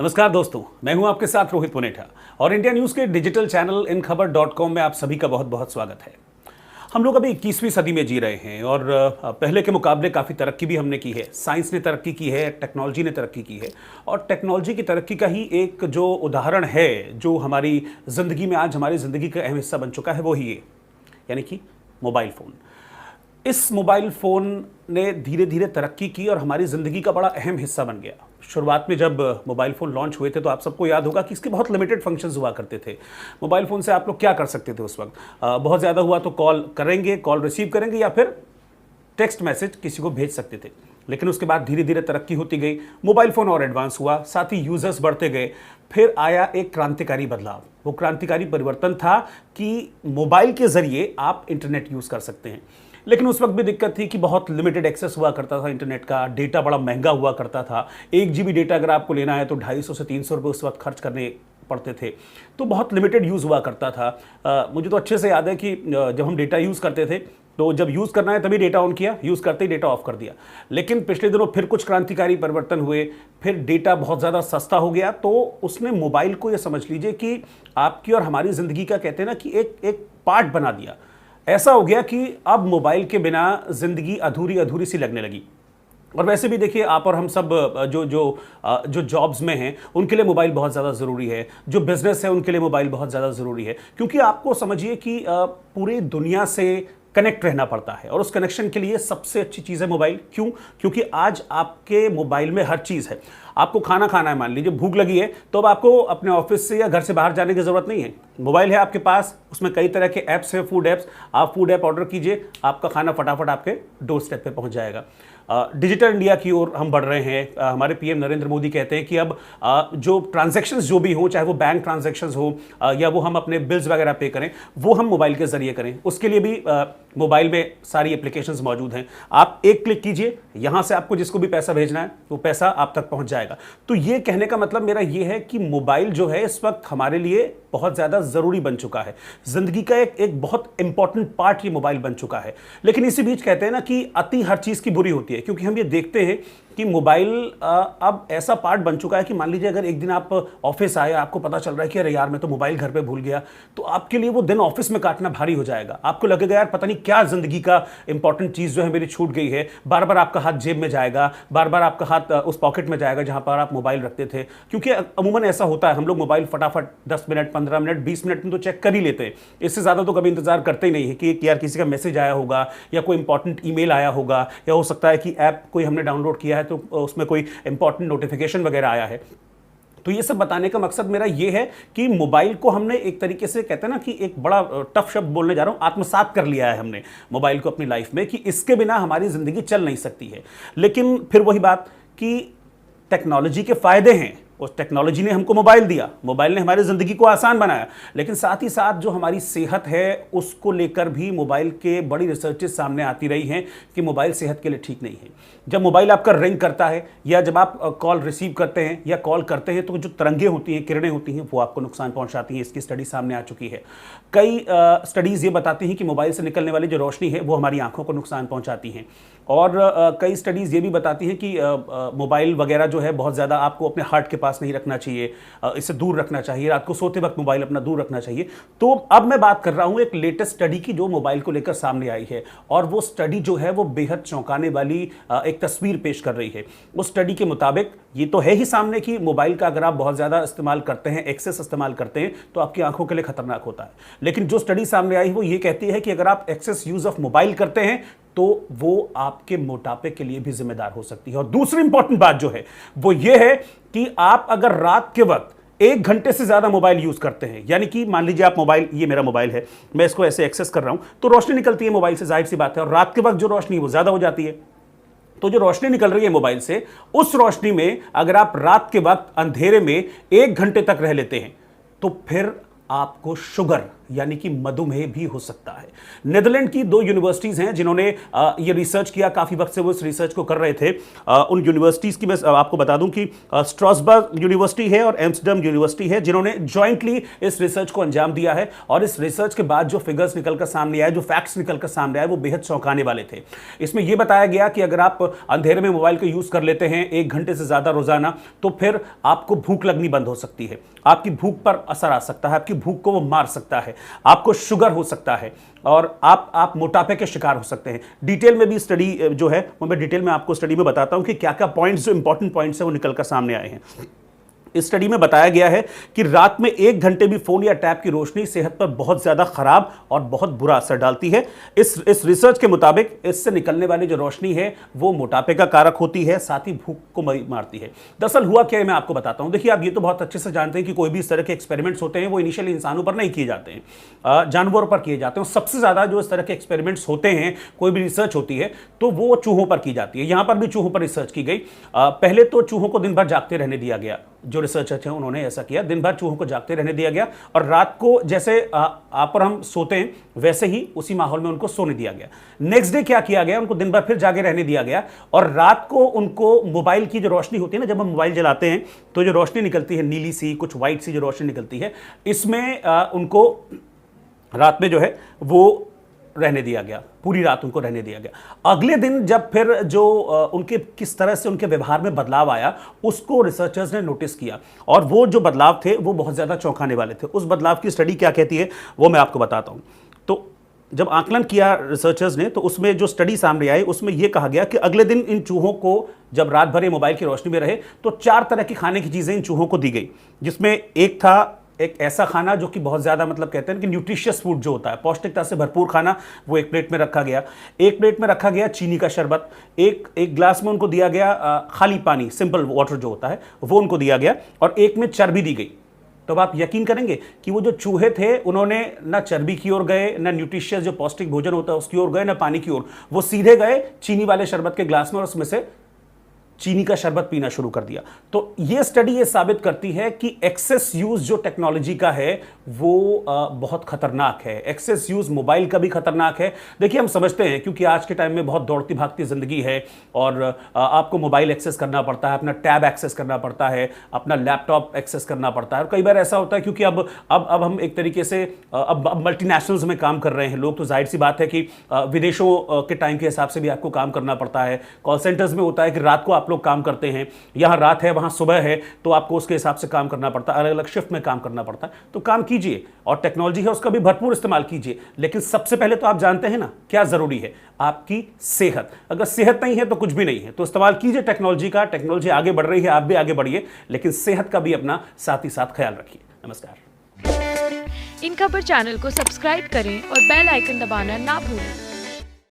नमस्कार दोस्तों, मैं हूं आपके साथ रोहित पुनेठा और इंडिया न्यूज़ के डिजिटल चैनल InKhabar.com में आप सभी का बहुत बहुत स्वागत है। हम लोग अभी 21वीं सदी में जी रहे हैं और पहले के मुकाबले काफ़ी तरक्की भी हमने की है। साइंस ने तरक्की की है, टेक्नोलॉजी ने तरक्की की है और टेक्नोलॉजी की तरक्की का ही एक जो उदाहरण है, जो हमारी ज़िंदगी में आज हमारी ज़िंदगी का अहम हिस्सा बन चुका है, वो ही है, यानी कि मोबाइल फ़ोन। इस मोबाइल फ़ोन ने धीरे धीरे तरक्की की और हमारी ज़िंदगी का बड़ा अहम हिस्सा बन गया। शुरुआत में जब मोबाइल फ़ोन लॉन्च हुए थे तो आप सबको याद होगा कि इसके बहुत लिमिटेड फंक्शंस हुआ करते थे। मोबाइल फ़ोन से आप लोग क्या कर सकते थे उस वक्त? बहुत ज़्यादा हुआ तो कॉल करेंगे, कॉल रिसीव करेंगे या फिर टेक्स्ट मैसेज किसी को भेज सकते थे। लेकिन उसके बाद धीरे धीरे तरक्की होती गई, मोबाइल फ़ोन और एडवांस हुआ, साथ ही यूज़र्स बढ़ते गए। फिर आया एक क्रांतिकारी बदलाव। वो क्रांतिकारी परिवर्तन था कि मोबाइल के ज़रिए आप इंटरनेट यूज़ कर सकते हैं। लेकिन उस वक्त भी दिक्कत थी कि बहुत लिमिटेड एक्सेस हुआ करता था इंटरनेट का, डेटा बड़ा महंगा हुआ करता था। 1 GB डेटा अगर आपको लेना है तो 250 से 300 रुपये उस वक्त खर्च करने पड़ते थे, तो बहुत लिमिटेड यूज़ हुआ करता था। मुझे तो अच्छे से याद है कि जब हम डेटा यूज़ करते थे तो जब यूज़ करना है तभी डेटा ऑन किया, यूज़ करते ही डेटा ऑफ कर दिया। लेकिन पिछले दिनों फिर कुछ क्रांतिकारी परिवर्तन हुए, फिर डेटा बहुत ज़्यादा सस्ता हो गया, तो उसने मोबाइल को ये समझ लीजिए कि आपकी और हमारी ज़िंदगी का कहते हैं ना कि एक पार्ट बना दिया। ऐसा हो गया कि अब मोबाइल के बिना ज़िंदगी अधूरी अधूरी सी लगने लगी। और वैसे भी देखिए, आप और हम सब जो जॉब्स में हैं उनके लिए मोबाइल बहुत ज़्यादा ज़रूरी है, जो बिज़नेस है उनके लिए मोबाइल बहुत ज़्यादा ज़रूरी है, क्योंकि आपको समझिए कि पूरी दुनिया से कनेक्ट रहना पड़ता है और उस कनेक्शन के लिए सबसे अच्छी चीज़ है मोबाइल। क्यों? क्योंकि आज आपके मोबाइल में हर चीज़ है। आपको खाना खाना है, मान लीजिए भूख लगी है, तो अब आपको अपने ऑफिस से या घर से बाहर जाने की ज़रूरत नहीं है। मोबाइल है आपके पास, उसमें कई तरह के ऐप्स हैं, फूड ऐप्स। आप फूड ऐप ऑर्डर कीजिए, आपका खाना फटाफट आपके डोर स्टेप पे पहुंच जाएगा। डिजिटल इंडिया की ओर हम बढ़ रहे हैं। हमारे पीएम नरेंद्र मोदी कहते हैं कि अब जो ट्रांजैक्शंस जो भी हो, चाहे वो बैंक ट्रांजैक्शंस हो या वो हम अपने बिल्स वगैरह पे करें, वो हम मोबाइल के ज़रिए करें। उसके लिए भी मोबाइल में सारी एप्लीकेशंस मौजूद हैं। आप एक क्लिक कीजिए, यहाँ से आपको जिसको भी पैसा भेजना है वो पैसा आप तक पहुँच जाएगा। तो ये कहने का मतलब मेरा ये है कि मोबाइल जो है इस वक्त हमारे लिए बहुत ज़्यादा ज़रूरी बन चुका है। ज़िंदगी का एक बहुत इंपॉर्टेंट पार्ट ये मोबाइल बन चुका है। लेकिन इसी बीच कहते हैं ना कि अति हर चीज़ की बुरी होती है, क्योंकि हम ये देखते हैं कि मोबाइल अब ऐसा पार्ट बन चुका है कि मान लीजिए अगर एक दिन आप ऑफिस आए, आपको पता चल रहा है कि अरे यार मैं तो मोबाइल घर पे भूल गया, तो आपके लिए वो दिन ऑफिस में काटना भारी हो जाएगा। आपको लगेगा यार पता नहीं क्या ज़िंदगी का इंपॉर्टेंट चीज़ जो है मेरी छूट गई है। बार बार आपका हाथ जेब में जाएगा, बार बार आपका हाथ उस पॉकेट में जाएगा जहाँ पर आप मोबाइल रखते थे। क्योंकि अमूमन ऐसा होता है, हम लोग मोबाइल फटाफट 10 मिनट, 15 मिनट, 20 मिनट में तो चेक कर ही लेते हैं। इससे ज़्यादा तो कभी इंतजार करते ही नहीं है कि यार किसी का मैसेज आया होगा या कोई इंपॉर्टेंट ईमेल आया होगा, या हो सकता है कि ऐप कोई हमने डाउनलोड किया है तो उसमें कोई इंपॉर्टेंट नोटिफिकेशन वगैरह आया है। तो ये सब बताने का मकसद मेरा ये है कि मोबाइल को हमने एक तरीके से कहते हैं ना कि एक बड़ा टफ शब्द बोलने जा रहा हूं, आत्मसात कर लिया है हमने मोबाइल को अपनी लाइफ में, कि इसके बिना हमारी जिंदगी चल नहीं सकती है। लेकिन फिर वही बात कि टेक्नोलॉजी के फायदे हैं, उस टेक्नोलॉजी ने हमको मोबाइल दिया, मोबाइल ने हमारी ज़िंदगी को आसान बनाया, लेकिन साथ ही साथ जो हमारी सेहत है उसको लेकर भी मोबाइल के बड़ी रिसर्चेस सामने आती रही हैं कि मोबाइल सेहत के लिए ठीक नहीं है। जब मोबाइल आपका रिंग करता है या जब आप कॉल रिसीव करते हैं या कॉल करते हैं तो जो तरंगें होती हैं, किरणें होती हैं, वो आपको नुकसान पहुंचाती हैं। इसकी स्टडी सामने आ चुकी है। कई स्टडीज़ ये बताती हैं कि मोबाइल से निकलने वाली जो रोशनी है वो हमारी आंखों को नुकसान पहुंचाती हैं। और कई स्टडीज़ ये भी बताती हैं कि मोबाइल वगैरह जो है बहुत ज़्यादा आपको अपने हार्ट के पास नहीं रखना चाहिए, इसे दूर रखना चाहिए, रात को सोते वक्त मोबाइल अपना दूर रखना चाहिए। तो अब मैं बात कर रहा हूँ एक लेटेस्ट स्टडी की जो मोबाइल को लेकर सामने आई है, और वो स्टडी जो है वो बेहद चौंकाने वाली एक तस्वीर पेश कर रही है। उस स्टडी के मुताबिक ये तो है ही सामने कि मोबाइल का अगर आप बहुत ज़्यादा इस्तेमाल करते हैं, एक्सेस इस्तेमाल करते हैं, तो आपकी आंखों के लिए खतरनाक होता है। लेकिन जो स्टडी सामने आई वो ये कहती है कि अगर आप एक्सेस यूज़ ऑफ मोबाइल करते हैं तो वो आपके मोटापे के लिए भी जिम्मेदार हो सकती है। और दूसरी इंपॉर्टेंट बात जो है वो ये है कि आप अगर रात के वक्त 1 घंटे से ज्यादा मोबाइल यूज करते हैं, यानी कि मान लीजिए आप मोबाइल, ये मेरा मोबाइल है, मैं इसको ऐसे एक्सेस कर रहा हूं तो रोशनी निकलती है मोबाइल से, जाहिर सी बात है, और रात के वक्त जो रोशनी वो ज्यादा हो जाती है। तो जो रोशनी निकल रही है मोबाइल से, उस रोशनी में अगर आप रात के वक्त अंधेरे में 1 घंटे तक रह लेते हैं तो फिर आपको शुगर यानी कि मधुमेह भी हो सकता है। नीदरलैंड की 2 यूनिवर्सिटीज हैं जिन्होंने ये रिसर्च किया, काफी वक्त से वो इस रिसर्च को कर रहे थे। उन यूनिवर्सिटीज की मैं आपको बता दूं कि स्ट्रासबर्ग यूनिवर्सिटी है और एम्स्टर्डम यूनिवर्सिटी है, जिन्होंने जॉइंटली इस रिसर्च को अंजाम दिया है। और इस रिसर्च के बाद जो फिगर्स निकलकर सामने आए, जो फैक्ट्स निकलकर सामने आए, वो बेहद चौंकाने वाले थे। इसमें यह बताया गया कि अगर आप अंधेरे में मोबाइल को यूज कर लेते हैं 1 घंटे से ज्यादा रोजाना, तो फिर आपको भूख लगनी बंद हो सकती है, आपकी भूख पर असर आ सकता है, आपकी भूख को वो मार सकता है, आपको शुगर हो सकता है और आप मोटापे के शिकार हो सकते हैं। डिटेल में भी स्टडी जो है वो मैं डिटेल में आपको स्टडी में बताता हूं कि क्या क्या पॉइंट्स, जो इंपॉर्टेंट पॉइंट्स है वो निकलकर सामने आए हैं। इस स्टडी में बताया गया है कि रात में 1 घंटे भी फोन या टैब की रोशनी सेहत पर बहुत ज्यादा खराब और बहुत बुरा असर डालती है। इस रिसर्च के मुताबिक इससे निकलने वाली जो रोशनी है वो मोटापे का कारक होती है, साथ ही भूख को मारती है। दरअसल हुआ क्या है मैं आपको बताता हूं। देखिए, आप ये तो बहुत अच्छे से जानते हैं कि कोई भी इस तरह के एक्सपेरिमेंट्स होते हैं वो इनिशियली इंसानों पर नहीं किए जाते हैं, जानवरों पर किए जाते हैं। सबसे ज्यादा जो इस तरह के एक्सपेरिमेंट्स होते हैं, कोई भी रिसर्च होती है तो वो चूहों पर की जाती है। यहां पर भी चूहों पर रिसर्च की गई। पहले तो चूहों को दिन भर जागते रहने दिया गया, जो रिसर्चर्स हैं उन्होंने ऐसा किया, दिन भर चूहों को जागते रहने दिया गया और रात को जैसे आप और हम सोते हैं वैसे ही उसी माहौल में उनको सोने दिया गया। नेक्स्ट डे क्या किया गया, उनको दिन भर फिर जागे रहने दिया गया और रात को उनको मोबाइल की जो रोशनी होती है ना, जब हम मोबाइल जलाते हैं तो जो रोशनी निकलती है नीली सी, कुछ व्हाइट सी जो रोशनी निकलती है, इसमें उनको रात में जो है वो रहने दिया गया, पूरी रात उनको रहने दिया गया। अगले दिन जब फिर जो उनके किस तरह से उनके व्यवहार में बदलाव आया, उसको रिसर्चर्स ने नोटिस किया और वो जो बदलाव थे वो बहुत ज्यादा चौंकाने वाले थे। उस बदलाव की स्टडी क्या कहती है वो मैं आपको बताता हूं। तो जब आकलन किया रिसर्चर्स ने तो उसमें जो स्टडी सामने आई उसमें यह कहा गया कि अगले दिन इन चूहों को जब रात भर मोबाइल की रोशनी में रहे तो 4 तरह की खाने की चीजें इन चूहों को दी गई, जिसमें एक ऐसा खाना जो कि बहुत ज्यादा मतलब कहते हैं कि न्यूट्रिशियस फूड जो होता है, पौष्टिकता से भरपूर खाना, वो एक प्लेट में रखा गया। एक प्लेट में रखा गया चीनी का शरबत, एक ग्लास में उनको दिया गया खाली पानी, सिंपल वाटर जो होता है वो उनको दिया गया और एक में चर्बी दी गई। तो अब आप यकीन करेंगे कि वो जो चूहे थे उन्होंने ना चर्बी की ओर गए, ना न्यूट्रिशियस जो पौष्टिक भोजन होता है उसकी ओर गए, ना पानी की ओर, वो सीधे गए चीनी वाले शरबत के ग्लास में और उसमें से चीनी का शरबत पीना शुरू कर दिया। तो ये स्टडी ये साबित करती है कि एक्सेस यूज जो टेक्नोलॉजी का है वो बहुत खतरनाक है। एक्सेस यूज मोबाइल का भी खतरनाक है। देखिए, हम समझते हैं क्योंकि आज के टाइम में बहुत दौड़ती भागती जिंदगी है और आपको मोबाइल एक्सेस करना पड़ता है, अपना टैब एक्सेस करना पड़ता है, अपना लैपटॉप एक्सेस करना पड़ता है। और कई बार ऐसा होता है क्योंकि अब हम एक तरीके से अब मल्टीनेशनल्स में काम कर रहे हैं लोग, तो जाहिर सी बात है कि विदेशों के टाइम के हिसाब से भी आपको काम करना पड़ता है। कॉल सेंटर्स में होता है कि रात को आप लोग काम करते हैं, यहां रात है वहां सुबह है, तो आपको उसके हिसाब से काम करना पड़ता है, अलग अलग शिफ्ट में काम करना पड़ता है। तो काम कीजिए और टेक्नोलॉजी है उसका भी भरपूर इस्तेमाल कीजिए, लेकिन सबसे पहले तो आप जानते हैं ना क्या जरूरी है, आपकी सेहत। अगर सेहत नहीं है तो कुछ भी नहीं है। तो इस्तेमाल कीजिए टेक्नोलॉजी का, टेक्नोलॉजी आगे बढ़ रही है, आप भी आगे बढ़िए, लेकिन सेहत का भी अपना साथ ही साथ ख्याल रखिए। नमस्कार। इन खबर चैनल को सब्सक्राइब करें और बेल आइकन दबाना ना भूलें।